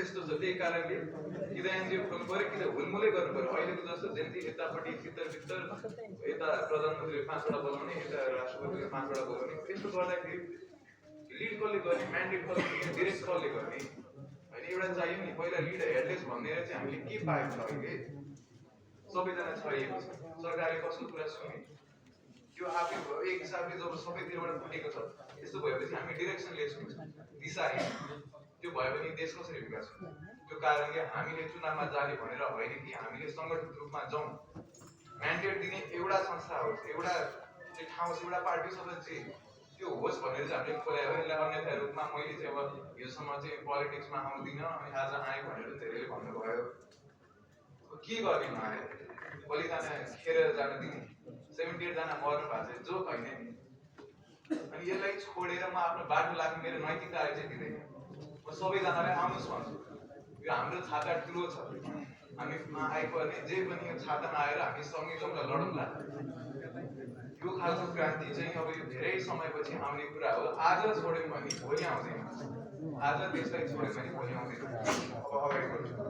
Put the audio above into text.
त्यस्तो छ। त्यही कारणले कि त एनजिओ खोल्नु पऱ्यो कि त हुलमुलै गर्नु पऱ्यो। अहिलेको जस्तो जेन्ती यतापट्टि भित्र यता प्रधानमन्त्रीले 5 वटा बोलाउने, यता राष्ट्रपतिले 5 वटा बोलाउने, यस्तो गर्दाखेरि लिड कसले गर्ने, म्यान्डेट कसले दिने, डिरेक्ट कसले गर्ने होइन। एउटा चाहियो नि पहिला लिड हेडलेस भनेर चाहिँ हामीले के पाएको छ अहिले सबैजना छरिएको छ। सरकारले कस्तो कुरा सुने त्यो आफै भयो। एक हिसाबले जब सबैतिरबाट फुटेको छ त्यस्तो भएपछि हामी डिरेक्सनलेस हुन्छौँ, दिशाहीन। त्यो भयो भने देश कसरी विकास हुन्छ? त्यो कारणले हामीले चुनावमा जाने भनेर होइन कि हामीले सङ्गठित रूपमा जाउँ। म्यान्डेट दिने एउटा संस्था होस्, एउटा चाहिँ ठाउँ होस्, एउटा पार्टी होस् चाहिँ त्यो होस् भनेर चाहिँ हामीले खोलायो। यसलाई अन्यथा रूपमा मैले चाहिँ अब योसम्म चाहिँ पोलिटिक्समा आउँदिनँ अनि आज आएँ भनेर धेरैले भन्नुभयो। के गर्ने आयो बलिदान खेर जान दिने 78 जना मर्नु भएको छ, जो होइन नि। अनि यसलाई छोडेर म आफ्नो बाटो लाग्ने मेरो नैतिकता चाहिँ दिँदैन। म सबैजनालाई आउनुहोस् भन्छु। यो हाम्रो छाता ठुलो छ, हामी आइपर्ने जे पनि यो छातामा आएर हामी सँगै जाउँ र लडौँला। यो खालको क्रान्ति चाहिँ अब यो धेरै समयपछि आउने कुरा हो। आज छोड्यौँ भने भोलि आउँदैन, आज देशलाई छोड्यौँ भने भोलि आउँदैन। अब अगाडि बढ्छौँ।